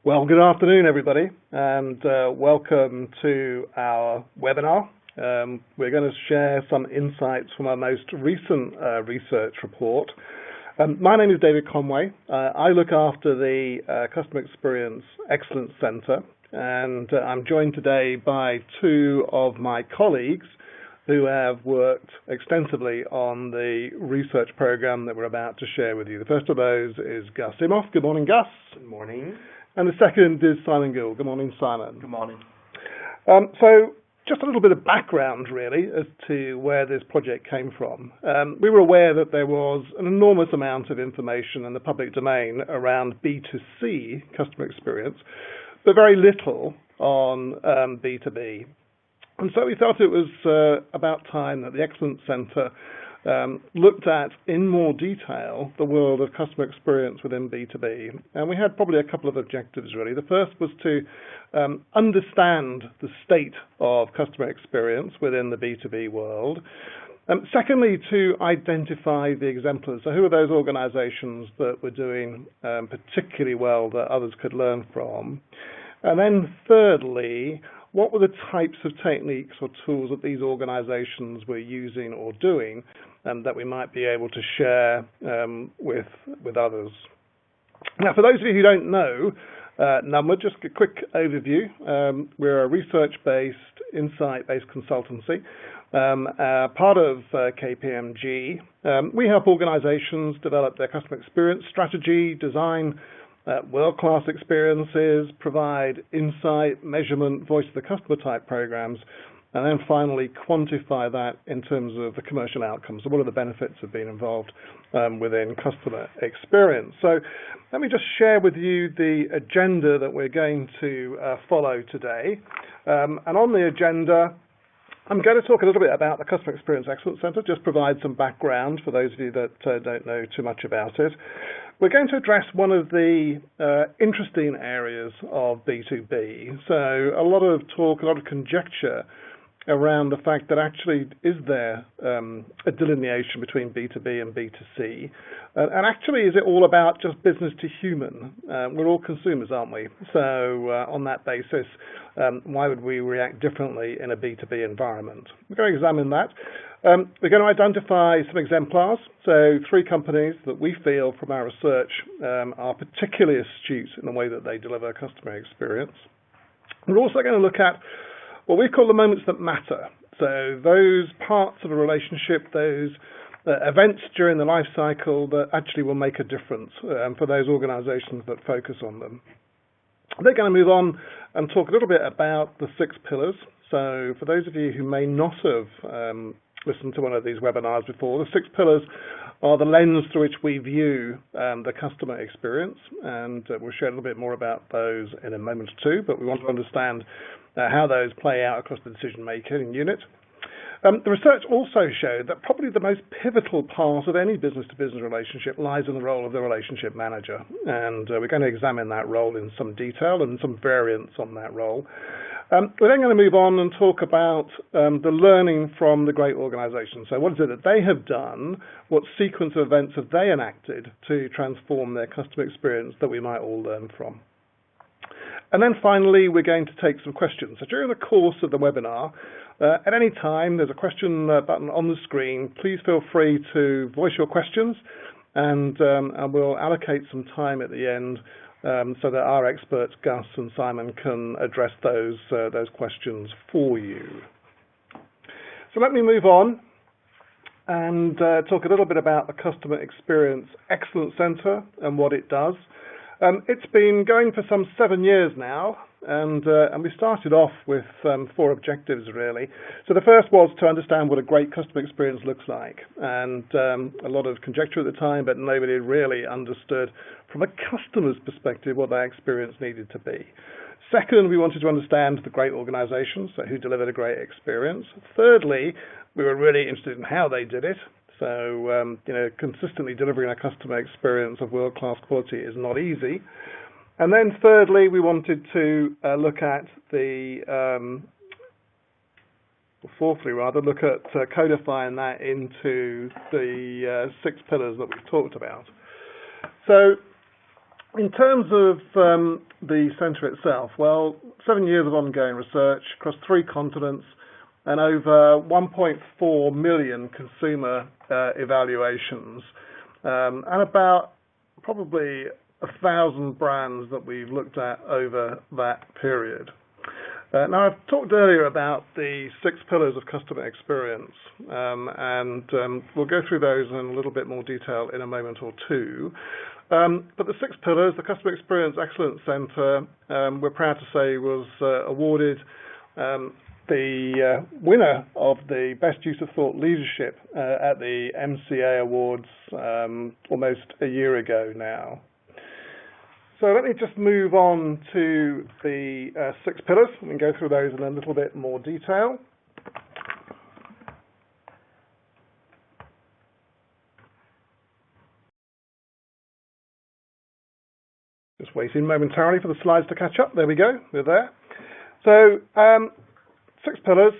Well, good afternoon, everybody, and welcome to our webinar. We're going to share some insights from our most recent research report. My name is David Conway. I look after the Customer Experience Excellence Centre, and I'm joined today by two of my colleagues who have worked extensively on the research program that we're about to share with you. The first of those is Gus Imhoff. Good morning, Gus. Good morning. And the second is Simon Gill. Good morning, Simon. Good morning. So just a little bit of background, really, as to where this project came from. We were aware that there was an enormous amount of information in the public domain around B2C customer experience, but very little on B2B. And so we thought it was about time that the Excellence Centre looked at in more detail the world of customer experience within B2B. And we had probably a couple of objectives, really. The first was to understand the state of customer experience within the B2B world. Secondly, to identify the exemplars. So who are those organizations that were doing particularly well that others could learn from? And then thirdly, what were the types of techniques or tools that these organizations were using or doing that we might be able to share with others? Now, for those of you who don't know Nunwood, just a quick overview. We're a research-based, insight-based consultancy, part of KPMG. We help organizations develop their customer experience strategy, design world-class experiences, provide insight, measurement, voice of the customer type programs, and then finally quantify that in terms of the commercial outcomes. So what are the benefits of being involved within customer experience? So let me just share with you the agenda that we're going to follow today. And on the agenda, I'm going to talk a little bit about the Customer Experience Excellence Centre, just provide some background for those of you that don't know too much about it. We're going to address one of the interesting areas of B2B. So a lot of talk, a lot of conjecture around the fact that actually is there a delineation between B2B and B2C? And actually, is it all about just business to human? We're all consumers, aren't we? So on that basis, why would we react differently in a B2B environment? We're going to examine that. We're going to identify some exemplars, so 3 companies that we feel from our research are particularly astute in the way that they deliver customer experience. We're also going to look at what we call the moments that matter, so those parts of a relationship, those events during the life cycle that actually will make a difference for those organizations that focus on them. They're going to move on and talk a little bit about the 6 pillars. So for those of you who may not have listened to one of these webinars before, the 6 pillars are the lens through which we view the customer experience, and we'll share a little bit more about those in a moment or two, but we want to understand how those play out across the decision-making unit. The research also showed that probably the most pivotal part of any business-to-business relationship lies in the role of the relationship manager, and we're going to examine that role in some detail and some variants on that role. We're then going to move on and talk about the learning from the great organizations. So what is it that they have done? What sequence of events have they enacted to transform their customer experience that we might all learn from? And then finally, we're going to take some questions. So during the course of the webinar, at any time, there's a question button on the screen. Please feel free to voice your questions, and we'll allocate some time at the end so that our experts, Gus and Simon, can address those questions for you. So let me move on and talk a little bit about the Customer Experience Excellence Centre and what it does. It's been going for some 7 years now, and we started off with 4 objectives, really. So the first was to understand what a great customer experience looks like, and a lot of conjecture at the time, but nobody really understood from a customer's perspective what that experience needed to be. Second, we wanted to understand the great organizations, so who delivered a great experience. Thirdly, we were really interested in how they did it. So, consistently delivering a customer experience of world-class quality is not easy. And then thirdly, we wanted to look at fourthly, look at codifying that into the 6 pillars that we've talked about. So in terms of the centre itself? Well, 7 years of ongoing research across 3 continents and over 1.4 million consumer evaluations, and about probably 1,000 brands that we've looked at over that period. Now, I've talked earlier about the 6 pillars of customer experience, and we'll go through those in a little bit more detail in a moment or two. But the 6 pillars, the Customer Experience Excellence Centre, we're proud to say was awarded the winner of the Best Use of Thought Leadership at the MCA Awards almost a year ago now. So let me just move on to the 6 pillars and go through those in a little bit more detail. Just waiting momentarily for the slides to catch up. There we go, we're there. So 6 pillars.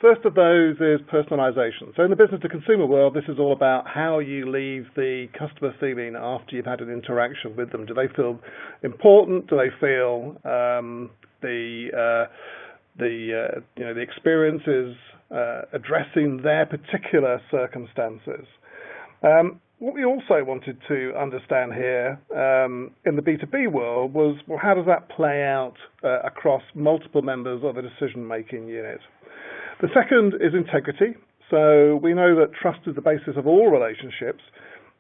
First of those is personalisation. So in the business to consumer world, this is all about how you leave the customer feeling after you've had an interaction with them. Do they feel important? Do they feel the experience is addressing their particular circumstances? What we also wanted to understand here in the B2B world was, well, how does that play out across multiple members of a decision-making unit? The second is integrity. So we know that trust is the basis of all relationships,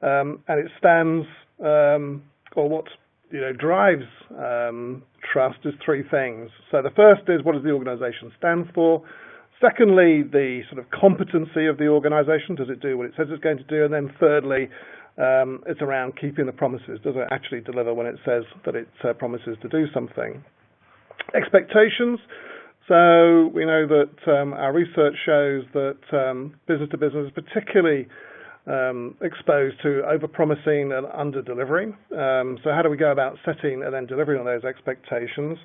and it stands, or what drives trust is 3 things. So the first is, what does the organisation stand for? Secondly, the sort of competency of the organisation. Does it do what it says it's going to do? And then thirdly, it's around keeping the promises. Does it actually deliver when it says that it promises to do something? Expectations. So we know that our research shows that business to business is particularly exposed to over-promising and under-delivering. So how do we go about setting and then delivering on those expectations?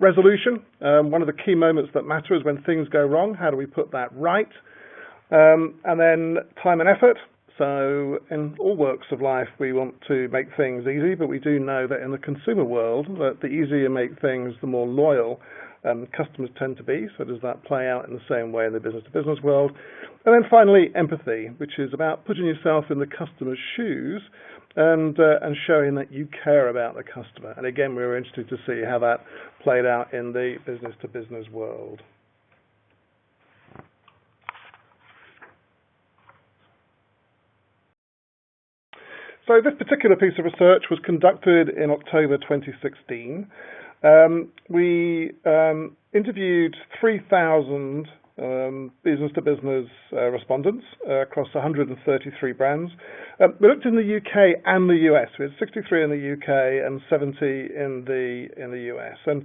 Resolution, one of the key moments that matter is when things go wrong. How do we put that right? And then time and effort. So in all walks of life, we want to make things easy, but we do know that in the consumer world, that the easier you make things, the more loyal customers tend to be. So does that play out in the same way in the business-to-business world? And then finally, empathy, which is about putting yourself in the customer's shoes and showing that you care about the customer. And again, we were interested to see how that played out in the business-to-business world. So this particular piece of research was conducted in October 2016. We interviewed 3,000 business-to-business respondents across 133 brands. We looked in the UK and the US. We had 63 in the UK and 70 in the US. And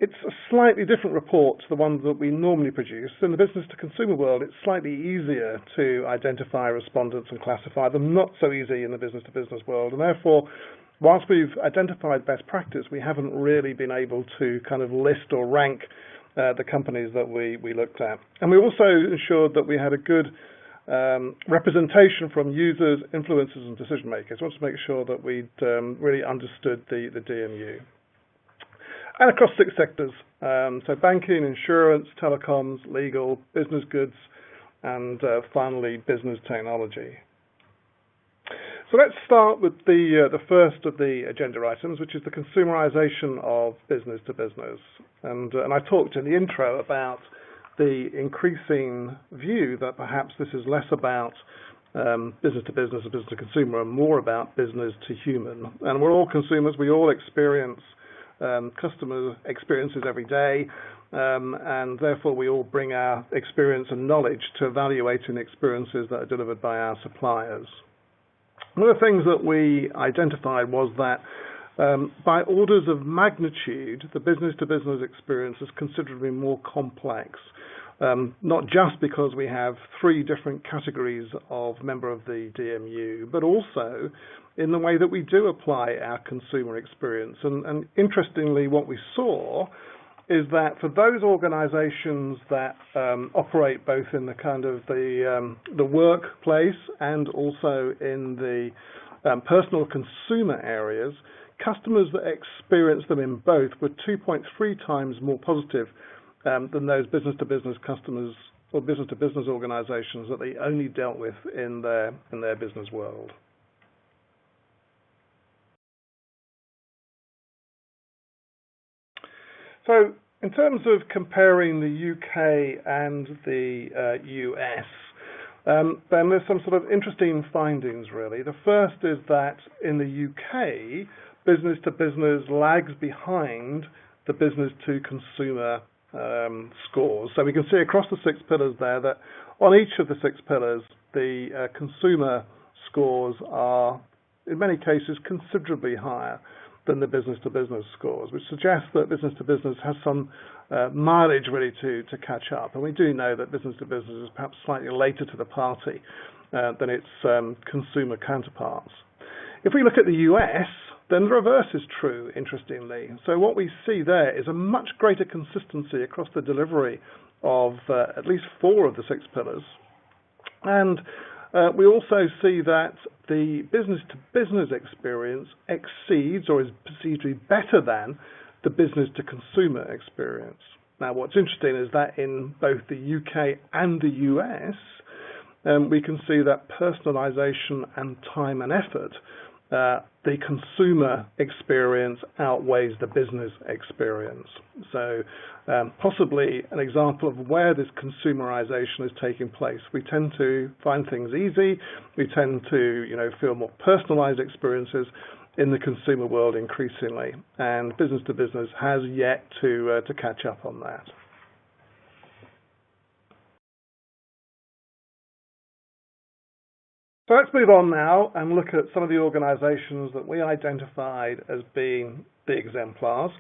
it's a slightly different report to the ones that we normally produce. In the business-to-consumer world, it's slightly easier to identify respondents and classify them, not so easy in the business-to-business world. And therefore, whilst we've identified best practice, we haven't really been able to kind of list or rank the companies that we looked at. And we also ensured that we had a good representation from users, influencers, and decision makers. We wanted to make sure that we'd really understood the DMU. And across 6 sectors, so banking, insurance, telecoms, legal, business goods, and finally business technology. So let's start with the first of the agenda items, which is the consumerisation of business to business. And I talked in the intro about the increasing view that perhaps this is less about business to business or business to consumer and more about business to human. And we're all consumers. We all experience customer experiences every day, and therefore we all bring our experience and knowledge to evaluating experiences that are delivered by our suppliers. One of the things that we identified was that by orders of magnitude, the business-to-business experience is considerably more complex, not just because we have 3 different categories of member of the DMU, but also in the way that we do apply our consumer experience. And interestingly, what we saw is that for those organizations that operate both in the kind of the workplace and also in the personal consumer areas, customers that experienced them in both were 2.3 times more positive than those business-to-business customers or business-to-business organizations that they only dealt with in their business world. So in terms of comparing the UK and the US, then there's some sort of interesting findings, really. The first is that in the UK, business-to-business lags behind the business-to-consumer scores. So we can see across the 6 pillars there that on each of the 6 pillars, the consumer scores are, in many cases, considerably higher than the business-to-business scores, which suggests that business-to-business has some mileage really to catch up. And we do know that business-to-business is perhaps slightly later to the party than its consumer counterparts. If we look at the US, then the reverse is true, interestingly. So what we see there is a much greater consistency across the delivery of at least 4 of the 6 pillars. And we also see that the business-to-business experience exceeds or is perceived to be better than the business-to-consumer experience. Now, what's interesting is that in both the UK and the US, we can see that personalization and time and effort, the consumer experience outweighs the business experience. So possibly an example of where this consumerization is taking place. We tend to find things easy. We tend to, feel more personalized experiences in the consumer world increasingly, and business to business has yet to catch up on that. So let's move on now and look at some of the organizations that we identified as being the exemplars,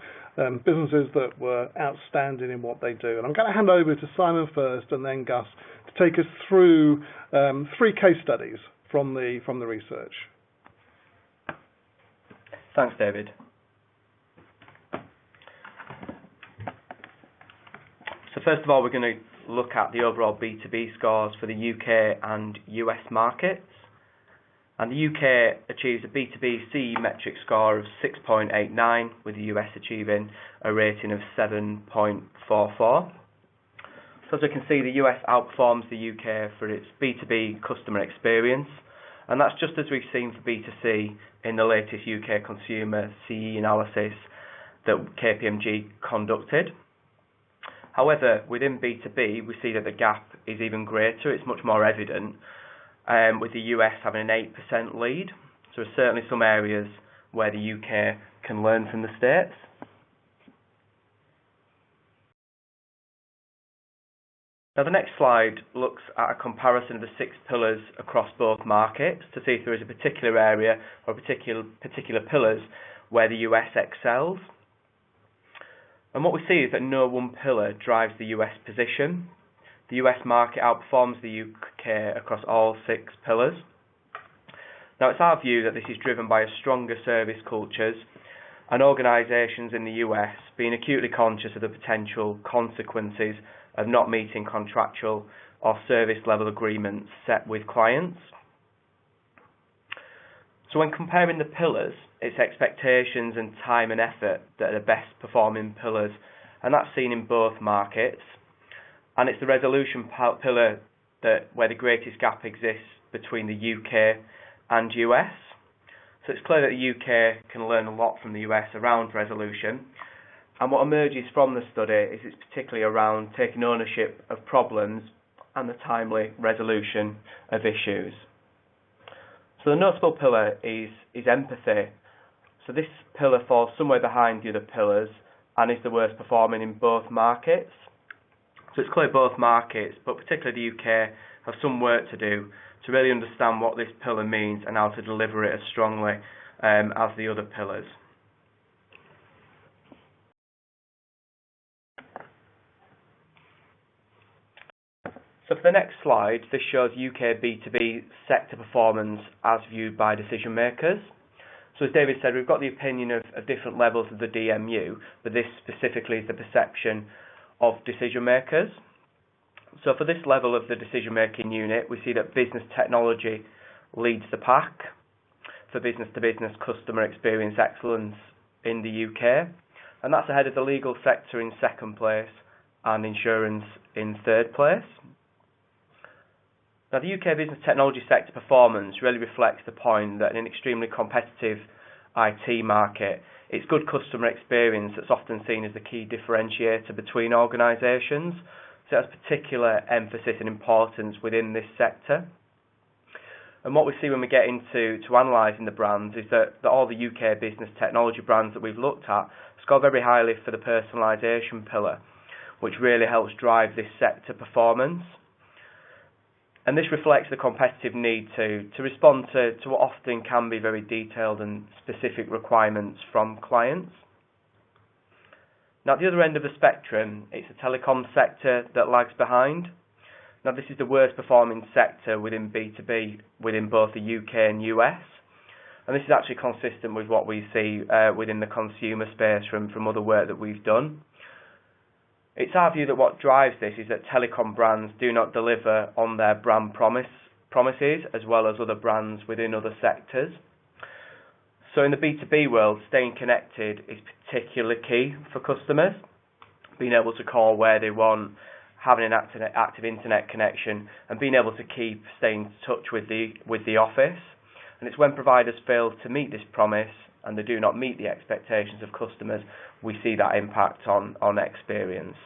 businesses that were outstanding in what they do. And I'm going to hand over to Simon first and then Gus to take us through 3 case studies from the research. Thanks, David. So first of all, we're going to look at the overall B2B scores for the UK and US markets. And the UK achieves a B2B CEE metric score of 6.89, with the US achieving a rating of 7.44. So as we can see, the US outperforms the UK for its B2B customer experience, and that's just as we've seen for B2C in the latest UK consumer CEE analysis that KPMG conducted. However, within B2B, we see that the gap is even greater. It's much more evident, with the US having an 8% lead. So there's certainly some areas where the UK can learn from the States. Now the next slide looks at a comparison of the 6 pillars across both markets to see if there is a particular area or particular pillars where the US excels. And what we see is that no one pillar drives the US position. The US market outperforms the UK across all 6 pillars. Now it's our view that this is driven by a stronger service cultures and organisations in the US being acutely conscious of the potential consequences of not meeting contractual or service level agreements set with clients. So when comparing the pillars, it's expectations and time and effort that are the best performing pillars, and that's seen in both markets. And it's the resolution pillar where the greatest gap exists between the UK and US. So it's clear that the UK can learn a lot from the US around resolution. And what emerges from the study is it's particularly around taking ownership of problems and the timely resolution of issues. So the notable pillar is empathy. So this pillar falls somewhere behind the other pillars and is the worst performing in both markets. So it's clear both markets, but particularly the UK, have some work to do to really understand what this pillar means and how to deliver it as strongly as the other pillars. So for the next slide, this shows UK B2B sector performance as viewed by decision makers. So as David said, we've got the opinion of different levels of the DMU, but this specifically is the perception of decision makers. So for this level of the decision making unit, we see that business technology leads the pack, for business-to-business customer experience excellence in the UK, and that's ahead of the legal sector in second place and insurance in third place. Now, the UK business technology sector performance really reflects the point that in an extremely competitive IT market, it's good customer experience that's often seen as the key differentiator between organisations. So it has particular emphasis and importance within this sector. And what we see when we get into analysing the brands is that all the UK business technology brands that we've looked at score very highly for the personalisation pillar, which really helps drive this sector performance. And this reflects the competitive need to respond to what often can be very detailed and specific requirements from clients. Now, at the other end of the spectrum, it's the telecom sector that lags behind. Now, this is the worst performing sector within B2B within both the UK and US. And this is actually consistent with what we see within the consumer space from other work that we've done. It's our view that what drives this is that telecom brands do not deliver on their brand promises, as well as other brands within other sectors. So in the B2B world, staying connected is particularly key for customers. Being able to call where they want, having an active internet connection, and being able to keep staying in touch with the office. And it's when providers fail to meet this promise and they do not meet the expectations of customers, we see that impact on experience.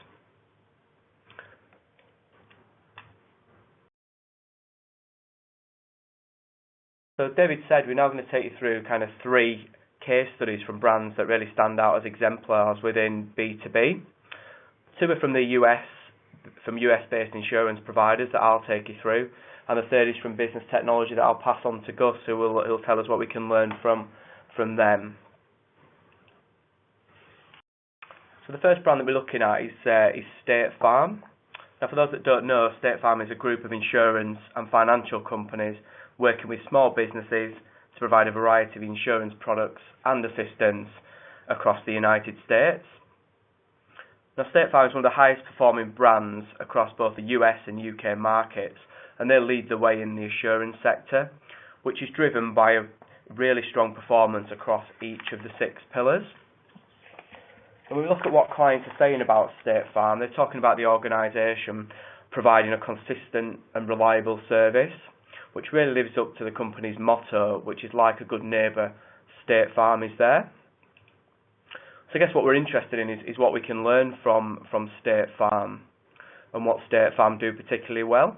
So David said we're now going to take you through kind of 3 case studies from brands that really stand out as exemplars within B2B. 2 are from the US, from US-based insurance providers that I'll take you through, and the 3rd is from business technology that I'll pass on to Gus, who'll tell us what we can learn from them. So the first brand that we're looking at is State Farm. Now, for those that don't know, State Farm is a group of insurance and financial companies working with small businesses to provide a variety of insurance products and assistance across the United States. Now, State Farm is one of the highest performing brands across both the US and UK markets, and they lead the way in the assurance sector, which is driven by a really strong performance across each of the 6 pillars. And when we look at what clients are saying about State Farm, they're talking about the organisation providing a consistent and reliable service, which really lives up to the company's motto, which is like a good neighbour, State Farm is there. So I guess what we're interested in is what we can learn from State Farm and what State Farm do particularly well.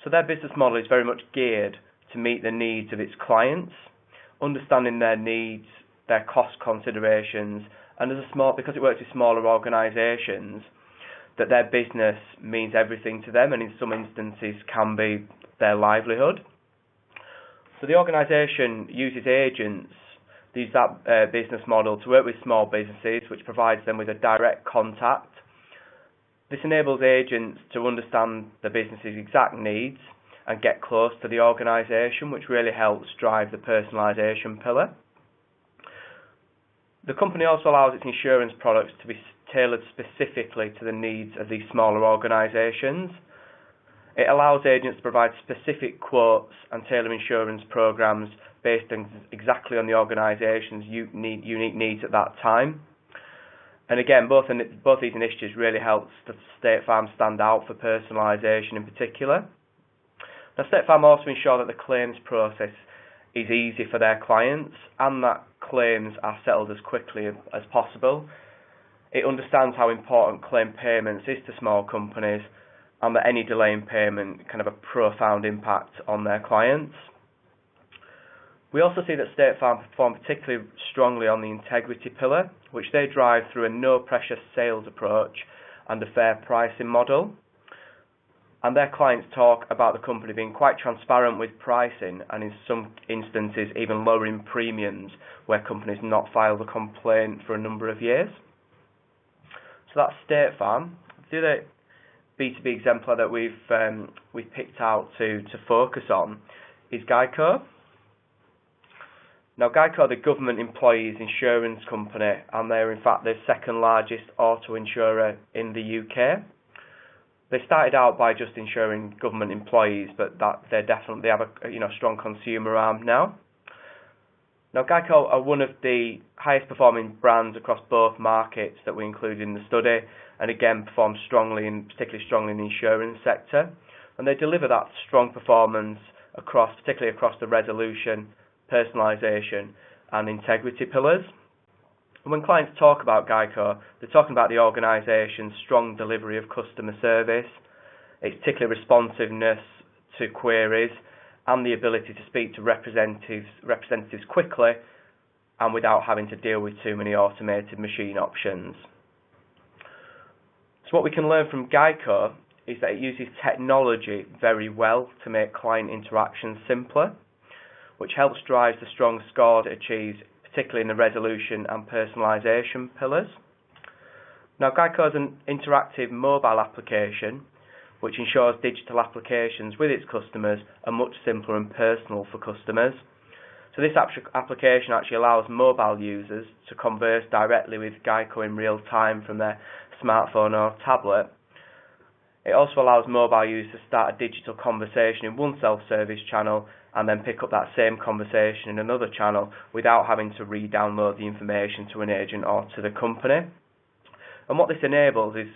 So their business model is very much geared to meet the needs of its clients, understanding their needs, their cost considerations, and because it works with smaller organisations, that their business means everything to them, and in some instances can be their livelihood. So the organisation uses agents, they use that business model to work with small businesses, which provides them with a direct contact. This enables agents to understand the business's exact needs and get close to the organisation, which really helps drive the personalisation pillar. The company also allows its insurance products to be tailored specifically to the needs of these smaller organisations. It allows agents to provide specific quotes and tailor insurance programs based exactly on the organisation's unique needs at that time. And again, both these initiatives really help State Farm stand out for personalisation in particular. Now, State Farm also ensure that the claims process is easy for their clients and that claims are settled as quickly as possible. It understands how important claim payments is to small companies and that any delay in payment can have a profound impact on their clients. We also see that State Farm perform particularly strongly on the integrity pillar, which they drive through a no-pressure sales approach and a fair pricing model. And their clients talk about the company being quite transparent with pricing and in some instances even lowering premiums where companies not filed a complaint for a number of years. So that's State Farm. The other B2B exemplar that we've picked out to focus on is Geico. Now, Geico are the government employees insurance company, and they're in fact the 2nd largest auto insurer in the UK. They started out by just insuring government employees, but they have a strong consumer arm now. Now, Geico are one of the highest performing brands across both markets that we included in the study, and again perform strongly, and particularly strongly in the insurance sector. And they deliver that strong performance particularly across the resolution, personalisation, and integrity pillars. And when clients talk about Geico, they're talking about the organisation's strong delivery of customer service, its particular responsiveness to queries, and the ability to speak to representatives quickly and without having to deal with too many automated machine options. So what we can learn from Geico is that it uses technology very well to make client interactions simpler, which helps drive the strong scores it achieves, particularly in the resolution and personalisation pillars. Now, Geico is an interactive mobile application which ensures digital applications with its customers are much simpler and personal for customers. So this application actually allows mobile users to converse directly with Geico in real time from their smartphone or tablet. It also allows mobile users to start a digital conversation in one self-service channel and then pick up that same conversation in another channel without having to re-download the information to an agent or to the company. And what this enables is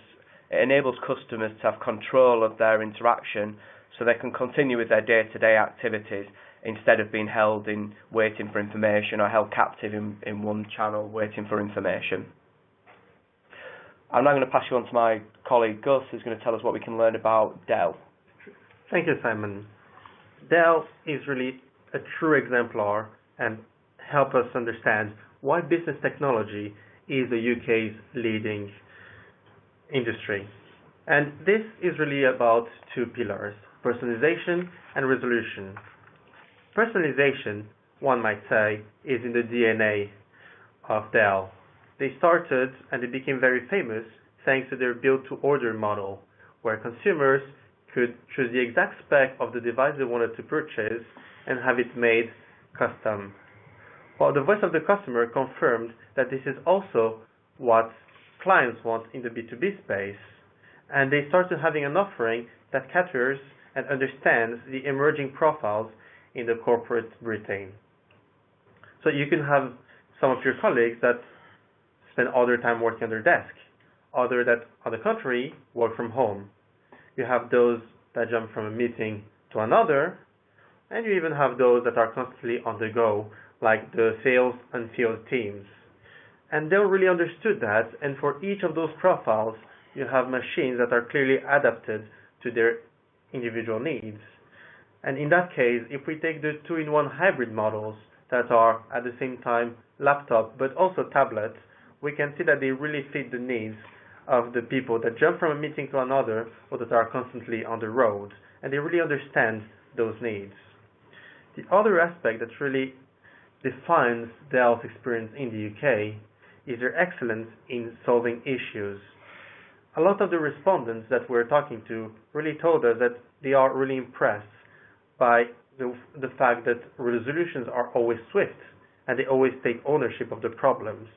it enables customers to have control of their interaction so they can continue with their day-to-day activities instead of being held in waiting for information or held captive in one channel waiting for information. I'm now going to pass you on to my colleague Gus, who's going to tell us what we can learn about Dell. Thank you, Simon. Dell is really a true exemplar and help us understand why business technology is the UK's leading industry. And this is really about two pillars, personalization and resolution. Personalization, one might say, is in the DNA of Dell. They started and they became very famous thanks to their build-to-order model, where consumers could choose the exact spec of the device they wanted to purchase and have it made custom. While the voice of the customer confirmed that this is also what clients want in the B2B space, and they started having an offering that caters and understands the emerging profiles in the corporate Britain. So you can have some of your colleagues that spend all their time working on their desk, others that, on the contrary, work from home. You have those that jump from a meeting to another, and you even have those that are constantly on the go, like the sales and field teams. And they really understood that, and for each of those profiles, you have machines that are clearly adapted to their individual needs. And in that case, if we take the two-in-one hybrid models that are at the same time laptop but also tablets, we can see that they really fit the needs of the people that jump from a meeting to another or that are constantly on the road, and they really understand those needs. The other aspect that really defines Dell's experience in the UK is their excellence in solving issues. A lot of the respondents that we're talking to really told us that they are really impressed by the fact that resolutions are always swift and they always take ownership of the problems.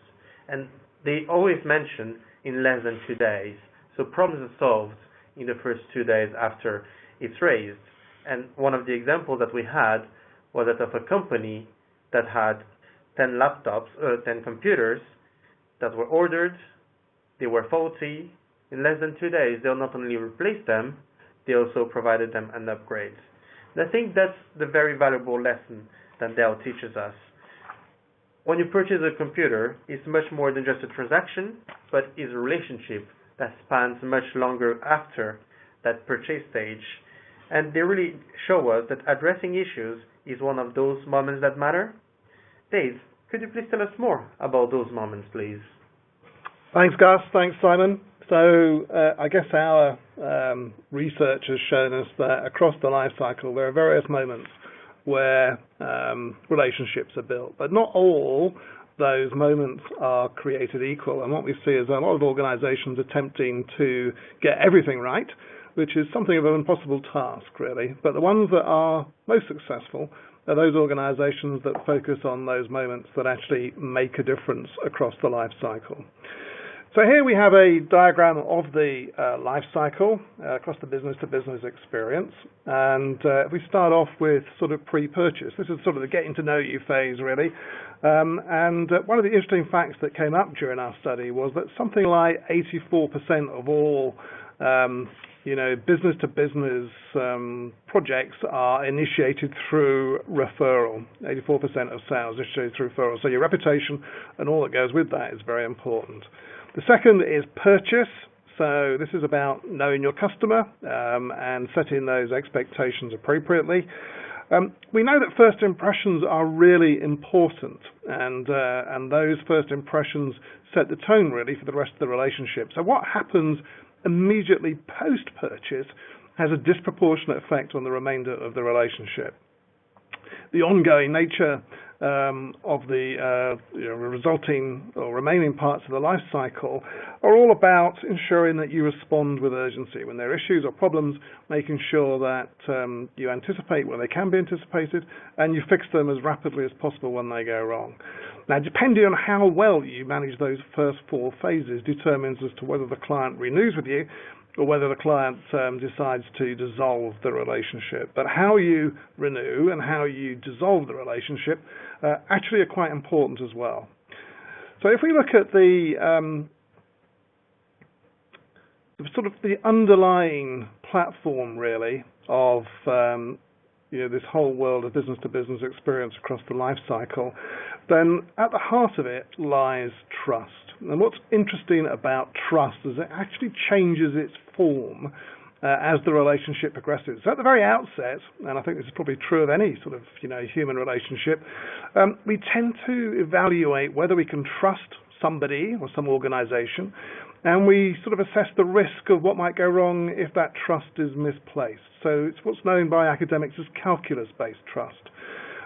And they always mention in less than 2 days. So problems are solved in the first 2 days after it's raised. And one of the examples that we had was that of a company that had 10 computers that were ordered, they were faulty. In less than 2 days, they'll not only replace them, they also provided them an upgrade. And I think that's the very valuable lesson that Dell teaches us. When you purchase a computer, it's much more than just a transaction, but is a relationship that spans much longer after that purchase stage. And they really show us that addressing issues is one of those moments that matter. Dave, could you please tell us more about those moments, please? Thanks, Gus. Thanks, Simon. So I guess our research has shown us that across the life cycle there are various moments where relationships are built, but not all those moments are created equal. And what we see is a lot of organizations attempting to get everything right, which is something of an impossible task, really. But the ones that are most successful are those organizations that focus on those moments that actually make a difference across the life cycle. So here we have a diagram of the life cycle across the business-to-business experience. And if we start off with sort of pre-purchase, this is sort of the getting to know you phase, really. And one of the interesting facts that came up during our study was that something like 84% of all business-to-business projects are initiated through referral. 84% of sales initiated through referral. So your reputation and all that goes with that is very important. The second is purchase. So this is about knowing your customer and setting those expectations appropriately. We know that first impressions are really important, and those first impressions set the tone really for the rest of the relationship. So what happens immediately post-purchase has a disproportionate effect on the remainder of the relationship. The ongoing nature of the resulting or remaining parts of the life cycle are all about ensuring that you respond with urgency. When there are issues or problems, making sure that you anticipate when they can be anticipated and you fix them as rapidly as possible when they go wrong. Now, depending on how well you manage those first four phases determines as to whether the client renews with you or whether the client decides to dissolve the relationship. But how you renew and how you dissolve the relationship actually are quite important as well. So if we look at the sort of the underlying platform really of this whole world of business-to-business experience across the life cycle, then at the heart of it lies trust. And what's interesting about trust is it actually changes its form as the relationship progresses. So at the very outset, and I think this is probably true of any sort of human relationship, we tend to evaluate whether we can trust somebody or some organization, and we sort of assess the risk of what might go wrong if that trust is misplaced. So it's what's known by academics as calculus-based trust.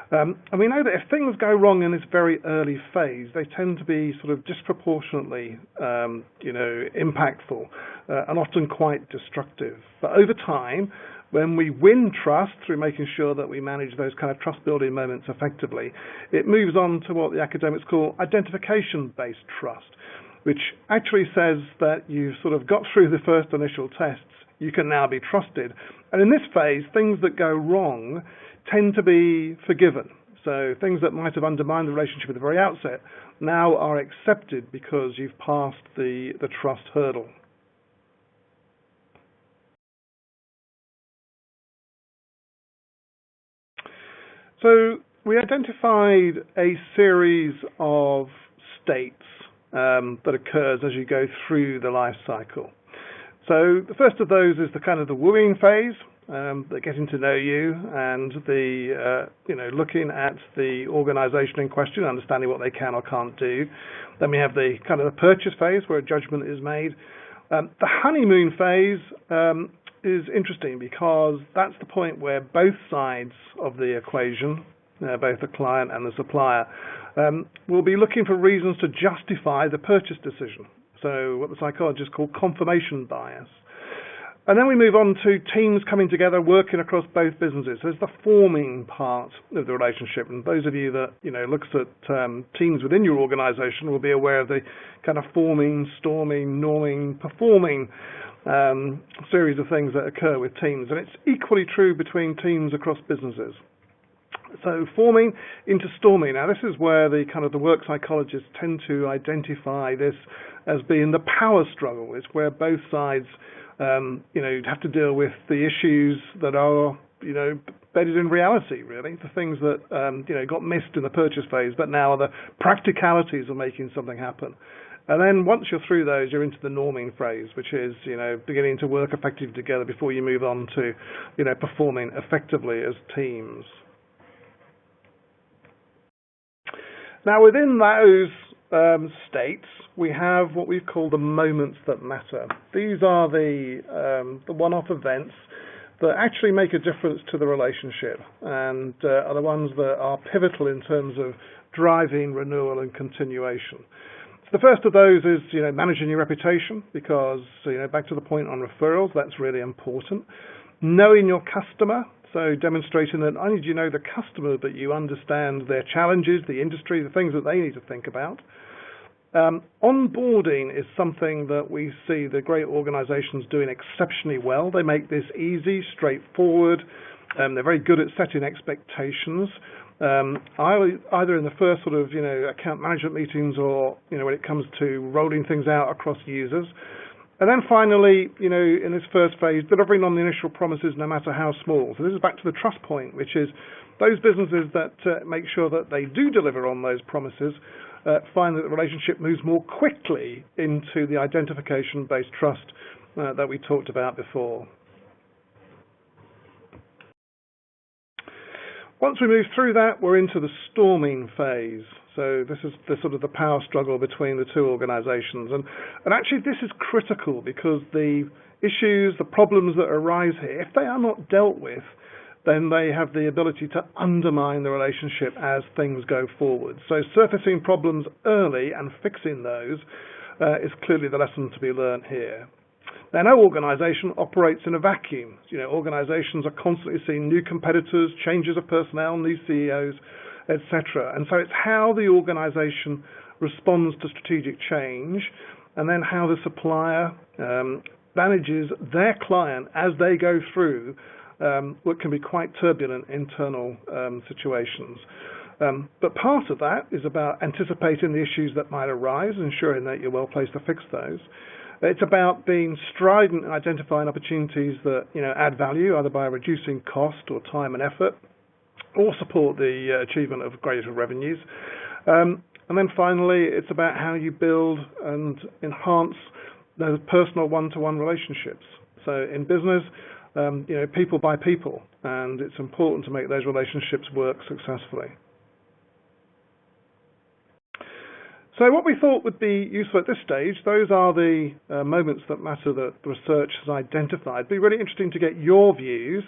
And we know that if things go wrong in this very early phase, they tend to be sort of disproportionately, impactful and often quite destructive. But over time, when we win trust through making sure that we manage those kind of trust-building moments effectively, it moves on to what the academics call identification-based trust, which actually says that you've sort of got through the first initial tests, you can now be trusted. And in this phase, things that go wrong tend to be forgiven. So things that might have undermined the relationship at the very outset now are accepted because you've passed the trust hurdle. So we identified a series of states that occurs as you go through the life cycle. So the first of those is the kind of the wooing phase, the getting to know you and the looking at the organization in question, understanding what they can or can't do. Then we have the kind of the purchase phase where a judgment is made. The honeymoon phase is interesting because that's the point where both sides of the equation, both the client and the supplier, will be looking for reasons to justify the purchase decision. So what the psychologists call confirmation bias. And then we move on to teams coming together, working across both businesses. So it's the forming part of the relationship. And those of you that looks at teams within your organization will be aware of the kind of forming, storming, norming, performing series of things that occur with teams. And it's equally true between teams across businesses. So forming into storming. Now this is where the kind of the work psychologists tend to identify this as being the power struggle. It's where both sides have to deal with the issues that are bedded in reality, really, the things that got missed in the purchase phase, but now are the practicalities of making something happen. And then once you're through those, you're into the norming phase, which is beginning to work effectively together before you move on to performing effectively as teams. Now, within those states, we have what we call the moments that matter. These are the one-off events that actually make a difference to the relationship and are the ones that are pivotal in terms of driving renewal and continuation. So the first of those is managing your reputation because back to the point on referrals, that's really important. Knowing your customer. So demonstrating that not only do you know the customer, but you understand their challenges, the industry, the things that they need to think about. Onboarding is something that we see the great organizations doing exceptionally well. They make this easy, straightforward. They're very good at setting expectations. Either in the first sort of, account management meetings or, when it comes to rolling things out across users. And then finally, in this first phase, delivering on the initial promises no matter how small. So this is back to the trust point, which is those businesses that make sure that they do deliver on those promises find that the relationship moves more quickly into the identification-based trust that we talked about before. Once we move through that, we're into the storming phase. So this is the sort of the power struggle between the two organizations. And actually this is critical because the issues, the problems that arise here, if they are not dealt with, then they have the ability to undermine the relationship as things go forward. So surfacing problems early and fixing those is clearly the lesson to be learned here. Now, no organization operates in a vacuum. Organizations are constantly seeing new competitors, changes of personnel, new CEOs, etc. And so it's how the organization responds to strategic change and then how the supplier manages their client as they go through what can be quite turbulent internal situations. But part of that is about anticipating the issues that might arise, ensuring that you're well placed to fix those. It's about being strident and identifying opportunities that add value, either by reducing cost or time and effort, or support the achievement of greater revenues. And then finally, it's about how you build and enhance those personal one-to-one relationships. So in business, people by people, and it's important to make those relationships work successfully. So what we thought would be useful at this stage, those are the moments that matter that the research has identified. It'd be really interesting to get your views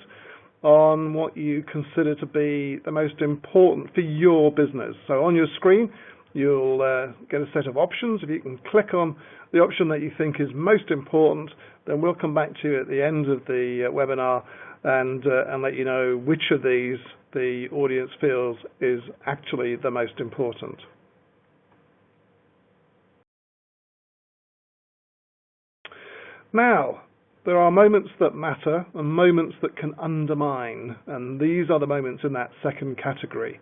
on what you consider to be the most important for your business. So on your screen, you'll get a set of options. If you can click on the option that you think is most important, then we'll come back to you at the end of the webinar and let you know which of these the audience feels is actually the most important. Now, there are moments that matter and moments that can undermine, and these are the moments in that second category.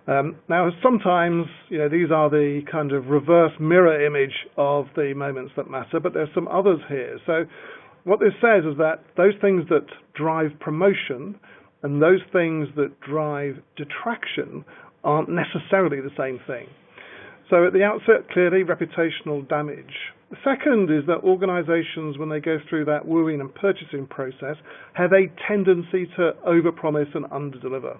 Now, sometimes, these are the kind of reverse mirror image of the moments that matter, but there's some others here. So what this says is that those things that drive promotion and those things that drive detraction aren't necessarily the same thing. So at the outset, clearly, reputational damage. The second is that organizations, when they go through that wooing and purchasing process, have a tendency to overpromise and underdeliver.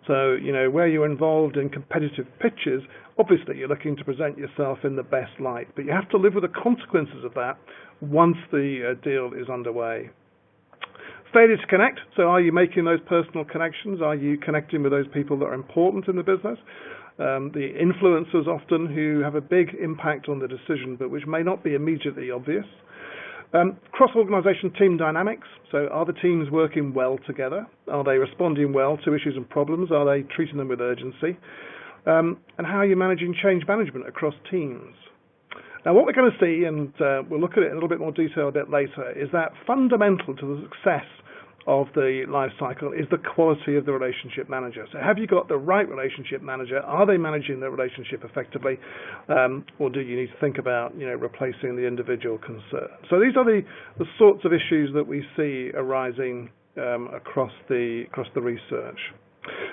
So, where you're involved in competitive pitches, obviously you're looking to present yourself in the best light, but you have to live with the consequences of that once the deal is underway. Failure to connect. So are you making those personal connections? Are you connecting with those people that are important in the business? The influencers often who have a big impact on the decision, but which may not be immediately obvious. Cross-organization team dynamics. So are the teams working well together? Are they responding well to issues and problems? Are they treating them with urgency? And how are you managing change management across teams? Now, what we're going to see, and we'll look at it in a little bit more detail a bit later, is that fundamental to the success of the life cycle is the quality of the relationship manager. So have you got the right relationship manager? Are they managing the relationship effectively? Or do you need to think about, replacing the individual concern? So these are the sorts of issues that we see arising across the research.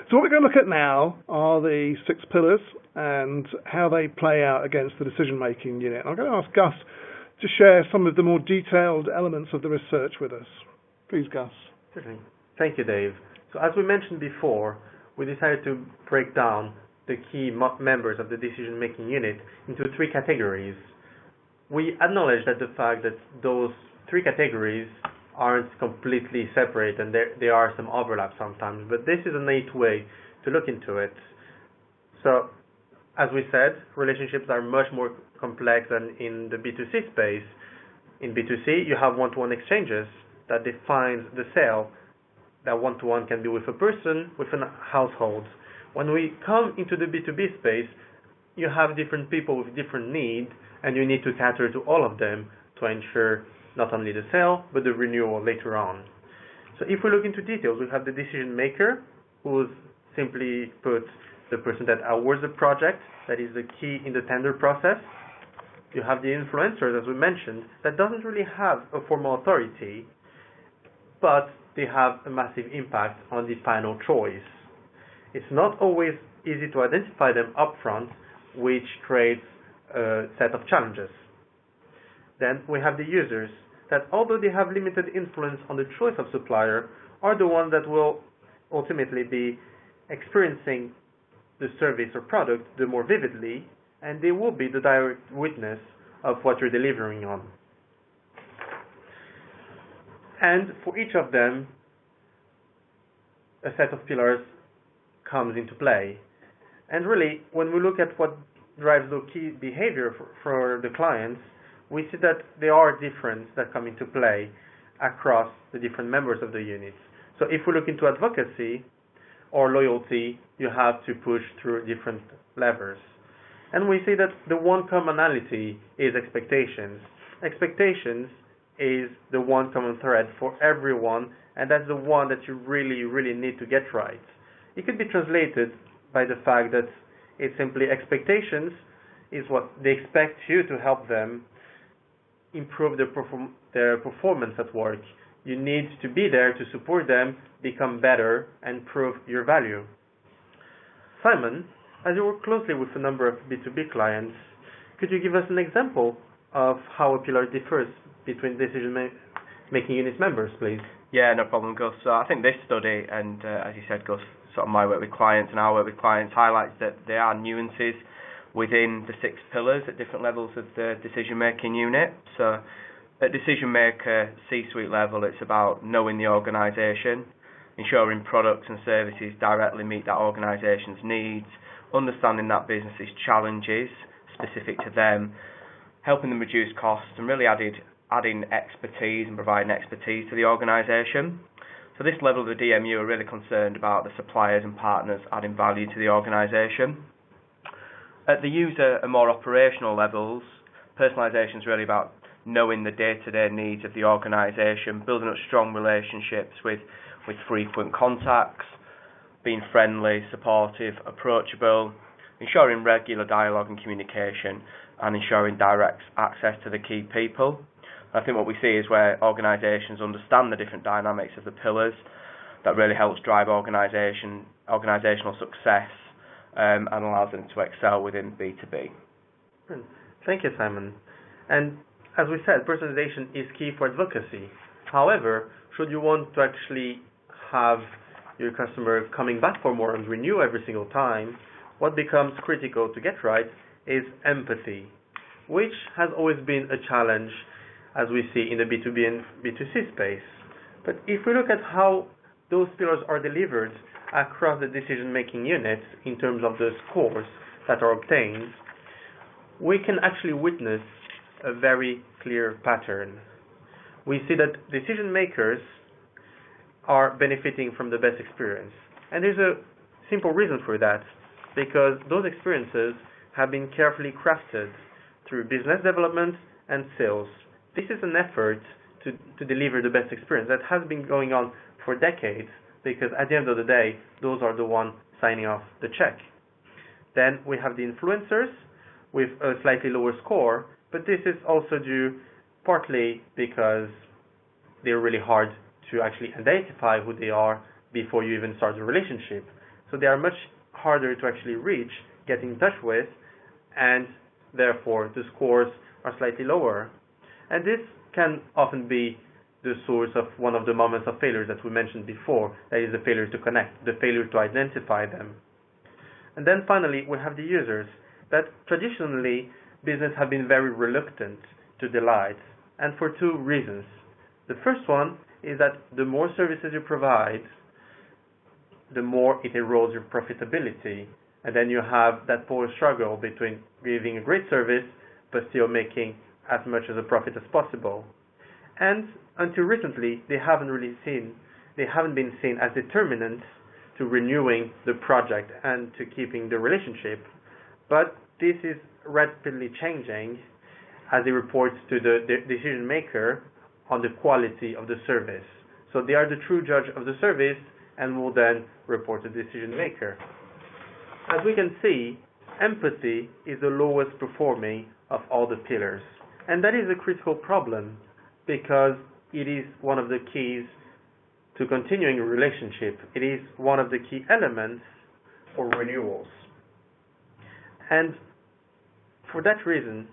So what we're going to look at now are the 6 pillars and how they play out against the decision-making unit. I'm going to ask Gus to share some of the more detailed elements of the research with us. Please, Gus. Thank you, Dave. So as we mentioned before, we decided to break down the key members of the decision-making unit into 3 categories. We acknowledge that the fact that those 3 categories aren't completely separate and there are some overlap sometimes, but this is a neat way to look into it. So, as we said, relationships are much more complex than in the B2C space. In B2C, you have one-to-one exchanges that defines the sale. That one-to-one can be with a person, with a household. When we come into the B2B space, you have different people with different needs, and you need to cater to all of them to ensure not only the sale, but the renewal later on. So if we look into details, we have the decision maker, who's simply put the person that awards the project, that is the key in the tender process. You have the influencers, as we mentioned, that doesn't really have a formal authority, but they have a massive impact on the final choice. It's not always easy to identify them upfront, which creates a set of challenges. Then we have the users, that although they have limited influence on the choice of supplier, are the ones that will ultimately be experiencing the service or product the more vividly, and they will be the direct witness of what you're delivering on. And for each of them, a set of pillars comes into play. And really, when we look at what drives the key behavior for the clients, we see that there are differences that come into play across the different members of the units. So if we look into advocacy or loyalty, you have to push through different levers. And we see that the one commonality is expectations. Expectations is the one common thread for everyone, and that's the one that you really, really need to get right. It could be translated by the fact that it's simply expectations is what they expect you to help them improve their performance at work. You need to be there to support them, become better, and prove your value. Simon, as you work closely with a number of B2B clients, could you give us an example of how a pillar differs between decision-making unit members, please? Yeah, no problem, Gus. So I think this study, and as you said, Gus, sort of my work with clients and our work with clients highlights that there are nuances within the 6 pillars at different levels of the decision-making unit. So at decision-maker C-suite level, it's about knowing the organisation, ensuring products and services directly meet that organisation's needs, understanding that business's challenges specific to them, helping them reduce costs, and really adding expertise and providing expertise to the organisation. So this level of the DMU are really concerned about the suppliers and partners adding value to the organisation. At the user and more operational levels, personalisation is really about knowing the day-to-day needs of the organisation, building up strong relationships with frequent contacts, being friendly, supportive, approachable, ensuring regular dialogue and communication, and ensuring direct access to the key people. I think what we see is where organisations understand the different dynamics of the pillars, that really helps drive organisational success and allows them to excel within B2B. Thank you, Simon. And as we said, personalization is key for advocacy. However, should you want to actually have your customer coming back for more and renew every single time, what becomes critical to get right is empathy, which has always been a challenge as we see in the B2B and B2C space. But if we look at how those pillars are delivered across the decision-making units in terms of the scores that are obtained, we can actually witness a very clear pattern. We see that decision makers are benefiting from the best experience. And there's a simple reason for that, because those experiences have been carefully crafted through business development and sales. This is an effort to deliver the best experience that has been going on for decades, because at the end of the day, those are the ones signing off the check. Then we have the influencers with a slightly lower score, but this is also due partly because they're really hard to actually identify who they are before you even start the relationship. So they are much harder to actually reach, get in touch with, and therefore the scores are slightly lower. And this can often be the source of one of the moments of failure that we mentioned before, that is the failure to connect, the failure to identify them. And then finally, we have the users, that traditionally business have been very reluctant to delight, and for two reasons. The first one is that the more services you provide, the more it erodes your profitability, and then you have that power struggle between giving a great service but still making as much as a profit as possible. And until recently, they haven't been seen as determinants to renewing the project and to keeping the relationship, But this is rapidly changing as it reports to the decision maker on the quality of the service. So they are the true judge of the service and will then report to the decision maker. As we can see, empathy is the lowest performing of all the pillars. And that is a critical problem because it is one of the keys to continuing a relationship. It is one of the key elements for renewals. And for that reason,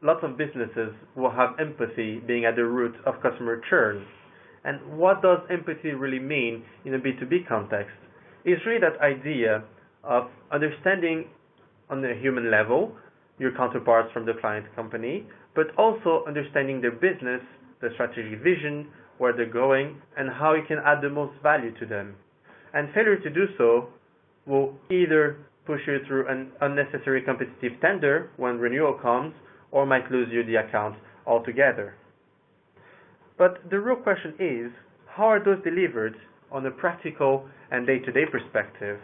lots of businesses will have empathy being at the root of customer churn. And what does empathy really mean in a B2B context? It's really that idea of understanding on a human level your counterparts from the client company, but also understanding their business, the strategic vision, where they're going, and how you can add the most value to them. And failure to do so will either push you through an unnecessary competitive tender when renewal comes, or might lose you the account altogether. But the real question is, how are those delivered on a practical and day-to-day perspective?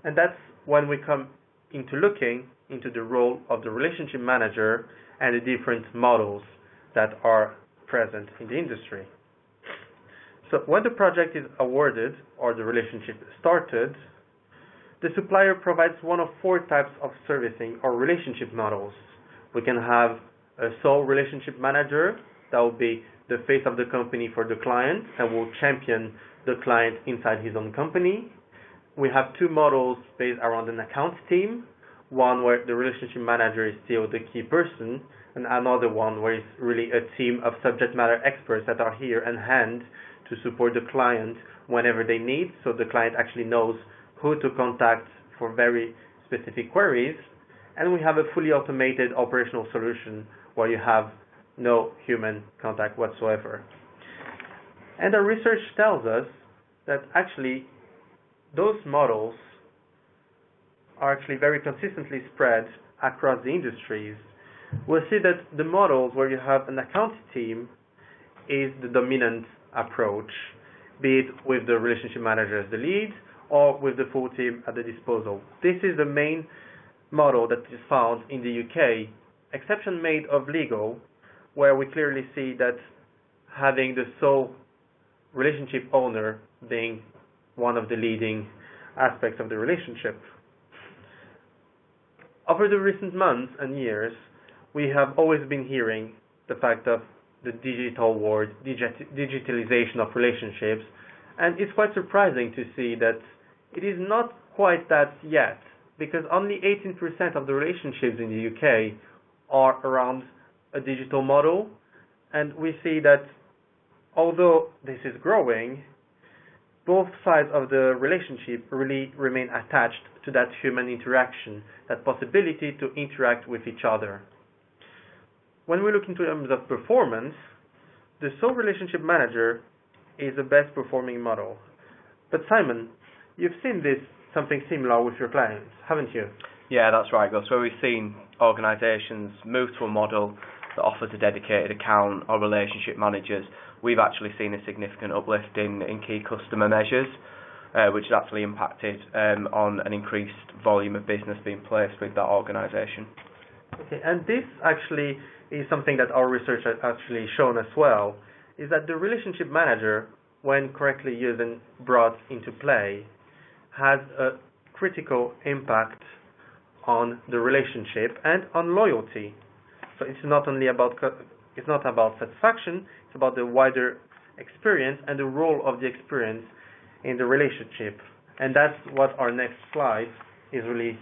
And that's when we come into looking into the role of the relationship manager and the different models that are present in the industry. So when the project is awarded or the relationship started, the supplier provides one of 4 types of servicing or relationship models. We can have a sole relationship manager that will be the face of the company for the client and will champion the client inside his own company. We have 2 models based around an account team, one where the relationship manager is still the key person, and another one where it's really a team of subject matter experts that are here and hand to support the client whenever they need, so the client actually knows who to contact for very specific queries. And we have a fully automated operational solution where you have no human contact whatsoever. And our research tells us that actually those models are actually very consistently spread across the industries. We'll see that the models where you have an account team is the dominant approach, be it with the relationship manager as the lead or with the full team at the disposal. This is the main model that is found in the UK, exception made of legal, where we clearly see that having the sole relationship owner being one of the leading aspects of the relationship. Over the recent months and years, we have always been hearing the fact of the digital world, digitalization of relationships, and it's quite surprising to see that it is not quite that yet, because only 18% of the relationships in the UK are around a digital model, and we see that although this is growing, both sides of the relationship really remain attached to that human interaction, that possibility to interact with each other. When we look into terms of performance, the sole relationship manager is the best performing model. But Simon, you've seen this something similar with your clients, haven't you? Yeah, that's right, Gus. Where we've seen organisations move to a model that offers a dedicated account or relationship managers, we've actually seen a significant uplift in key customer measures, which has actually impacted on an increased volume of business being placed with that organisation. Okay, and this actually is something that our research has actually shown as well, is that the relationship manager, when correctly used and brought into play, has a critical impact on the relationship and on loyalty. So it's not only about satisfaction, it's about the wider experience and the role of the experience in the relationship. And that's what our next slide is really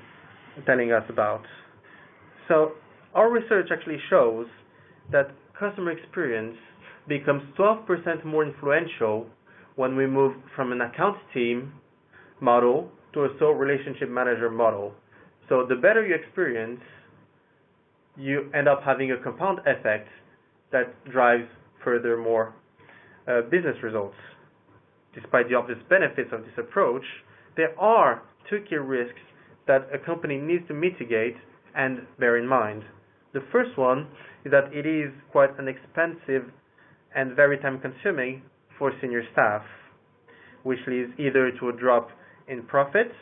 telling us about. So our research actually shows that customer experience becomes 12% more influential when we move from an account team model to a sole relationship manager model. So the better you experience, you end up having a compound effect that drives furthermore business results. Despite the obvious benefits of this approach, there are 2 key risks that a company needs to mitigate and bear in mind. The first one is that it is quite an expensive and very time-consuming for senior staff, which leads either to a drop in profits,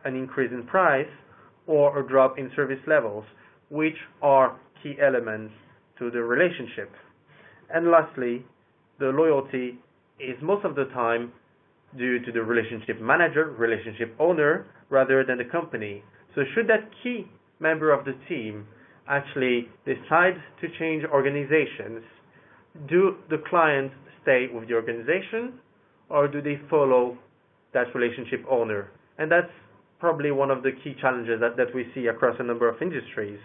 an increase in price, or a drop in service levels, which are key elements to the relationship. And lastly, the loyalty is most of the time due to the relationship manager, relationship owner, rather than the company. So should that key member of the team actually decide to change organizations, do the clients stay with the organization, or do they follow that relationship owner? And that's probably one of the key challenges that we see across a number of industries.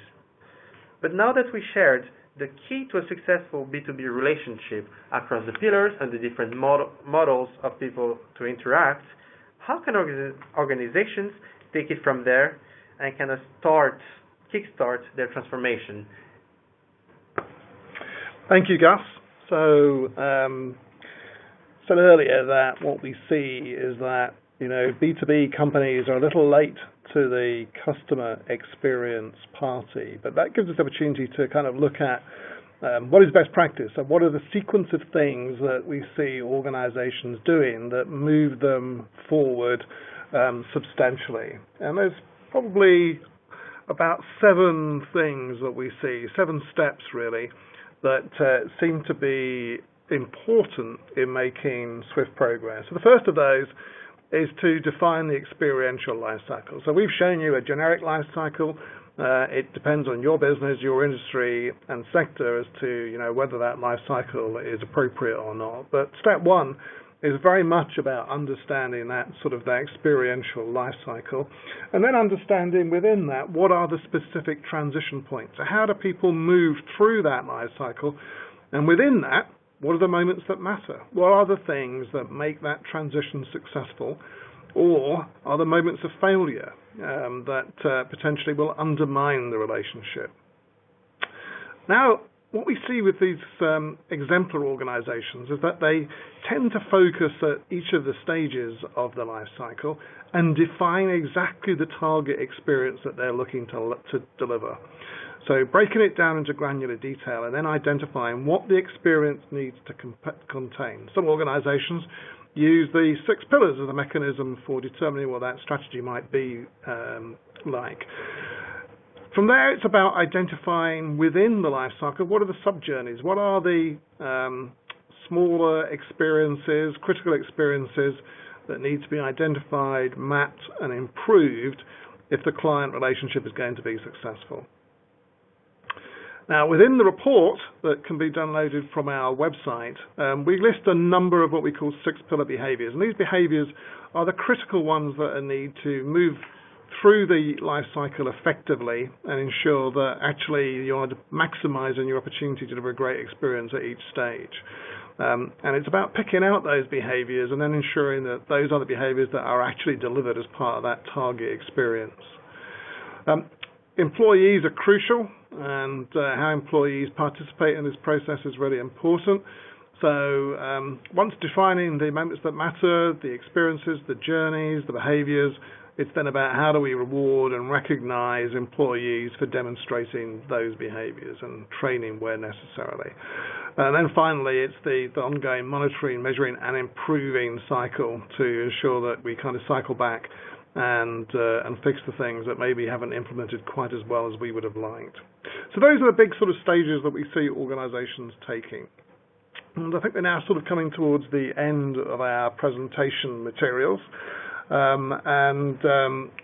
But now that we shared the key to a successful B2B relationship across the pillars and the different models of people to interact, how can organizations take it from there and kind of kickstart their transformation? Thank you, Gus. So, said earlier that what we see is that B2B companies are a little late to the customer experience party, but that gives us the opportunity to kind of look at what is best practice and what are the sequence of things that we see organizations doing that move them forward substantially. And there's probably about 7 things that we see, 7 steps really, that seem to be important in making swift progress. So the first of those is to define the experiential life cycle. So we've shown you a generic life cycle. It depends on your business, your industry, and sector as to whether that life cycle is appropriate or not. But step 1 is very much about understanding that experiential life cycle, and then understanding within that what are the specific transition points. So how do people move through that life cycle, and within that, what are the moments that matter? What are the things that make that transition successful? Or are the moments of failure that potentially will undermine the relationship? Now, what we see with these exemplar organizations is that they tend to focus at each of the stages of the life cycle and define exactly the target experience that they're looking to deliver. So breaking it down into granular detail and then identifying what the experience needs to contain. Some organizations use the 6 pillars as a mechanism for determining what that strategy might be like. From there, it's about identifying within the life cycle what are the sub-journeys, what are the smaller experiences, critical experiences that need to be identified, mapped, and improved if the client relationship is going to be successful. Now, within the report that can be downloaded from our website, we list a number of what we call 6-pillar behaviors. And these behaviors are the critical ones that are need to move through the life cycle effectively and ensure that actually you are maximizing your opportunity to deliver a great experience at each stage. And it's about picking out those behaviors and then ensuring that those are the behaviors that are actually delivered as part of that target experience. Employees are crucial, and how employees participate in this process is really important. So once defining the moments that matter, the experiences, the journeys, the behaviors, it's then about how do we reward and recognize employees for demonstrating those behaviors and training where necessary. And then finally, it's the ongoing monitoring, measuring, and improving cycle to ensure that we kind of cycle back and fix the things that maybe haven't implemented quite as well as we would have liked. So those are the big stages that we see organizations taking. And I think we're now coming towards the end of our presentation materials.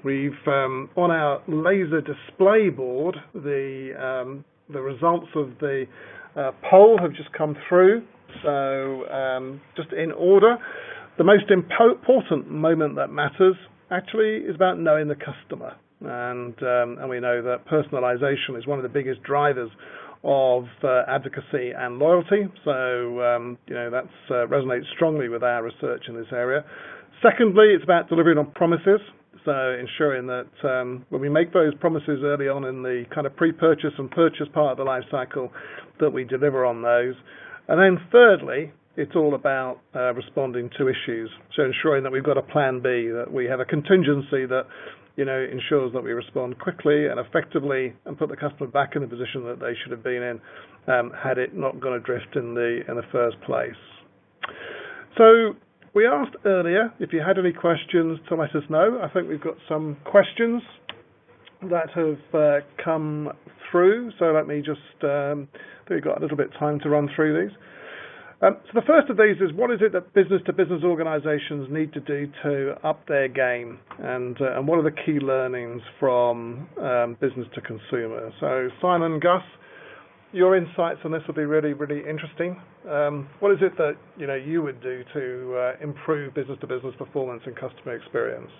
We've on our laser display board, the results of the poll have just come through. So just in order, the most important moment that matters actually is about knowing the customer, and we know that personalization is one of the biggest drivers of advocacy and loyalty. So that resonates strongly with our research in this area. Secondly, it's about delivering on promises. So ensuring that when we make those promises early on in the kind of pre-purchase and purchase part of the life cycle, that we deliver on those. And then thirdly, it's all about responding to issues. So ensuring that we've got a plan B, that we have a contingency that ensures that we respond quickly and effectively and put the customer back in the position that they should have been in had it not gone adrift in the first place. So we asked earlier if you had any questions to let us know. I think we've got some questions that have come through. So let me just, we've got a little bit of time to run through these. So the first of these is, what is it that business-to-business organisations need to do to up their game, and what are the key learnings from business to consumer? So Simon, Gus, your insights on this will be really, really interesting. What is it that you would do to improve business-to-business performance and customer experience?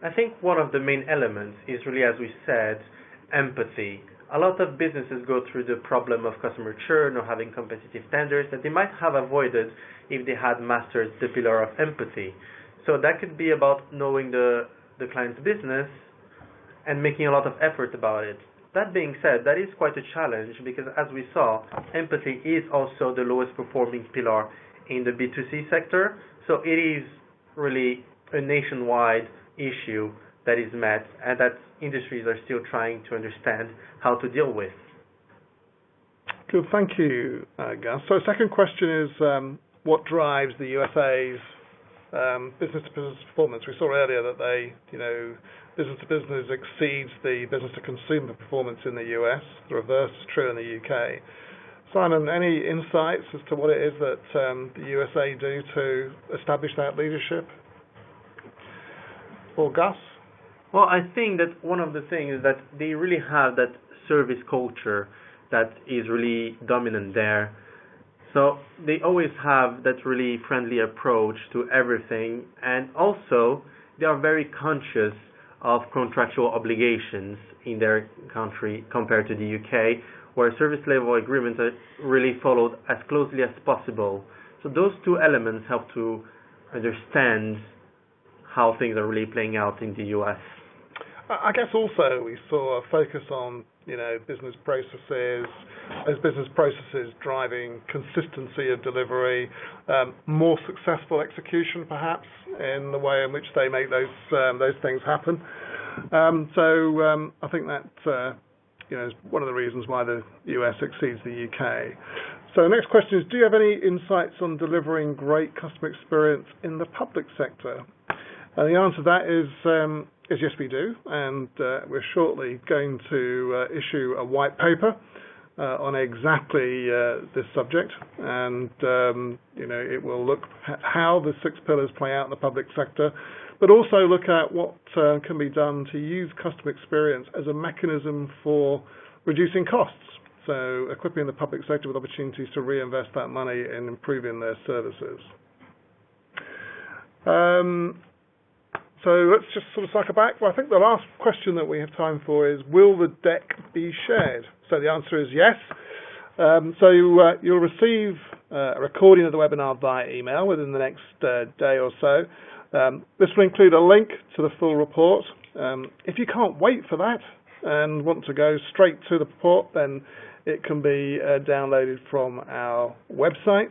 I think one of the main elements is really, as we said, empathy. A lot of businesses go through the problem of customer churn or having competitive tenders that they might have avoided if they had mastered the pillar of empathy. So that could be about knowing the client's business and making a lot of effort about it. That being said, that is quite a challenge because, as we saw, empathy is also the lowest performing pillar in the B2C sector. So it is really a nationwide issue that is met and that industries are still trying to understand how to deal with. Good, thank you, Gus. So second question is, what drives the USA's business-to-business performance? We saw earlier that they, business-to-business exceeds the business-to-consumer performance in the US. The reverse is true in the UK. Simon, any insights as to what it is that the USA do to establish that leadership? Or Gus? Well, I think that one of the things is that they really have that service culture that is really dominant there. So they always have that really friendly approach to everything, and also they are very conscious of contractual obligations in their country compared to the UK, where service level agreements are really followed as closely as possible. So those two elements help to understand how things are really playing out in the US. I guess also we saw a focus on, business processes, as business processes driving consistency of delivery, more successful execution perhaps in the way in which they make those things happen. So I think that is one of the reasons why the US exceeds the UK. So the next question is, do you have any insights on delivering great customer experience in the public sector? And the answer to that is yes, we do, and we're shortly going to issue a white paper on exactly this subject, and it will look at how the 6 pillars play out in the public sector, but also look at what can be done to use customer experience as a mechanism for reducing costs, so equipping the public sector with opportunities to reinvest that money in improving their services. So let's just sort of cycle back. Well, I think the last question that we have time for is, will the deck be shared? So the answer is yes. So you'll receive a recording of the webinar via email within the next day or so. This will include a link to the full report. If you can't wait for that and want to go straight to the report, then it can be downloaded from our website.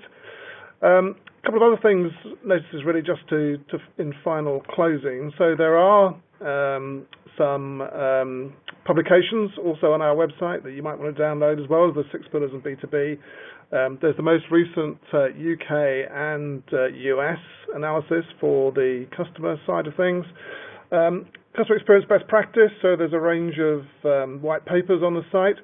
A couple of other things, notices really just to in final closing. So there are some publications also on our website that you might want to download, as well as the 6 pillars and B2B. There's the most recent UK and US analysis for the customer side of things. Customer experience best practice, so there's a range of white papers on the site.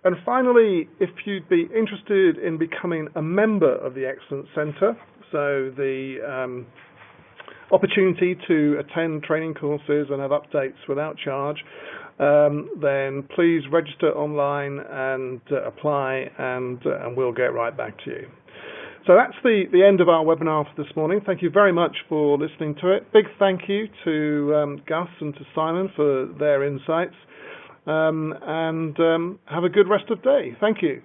And finally, if you'd be interested in becoming a member of the Excellence Centre, so the opportunity to attend training courses and have updates without charge, then please register online and apply, and we'll get right back to you. So that's the end of our webinar for this morning. Thank you very much for listening to it. Big thank you to Gus and to Simon for their insights. And have a good rest of the day. Thank you.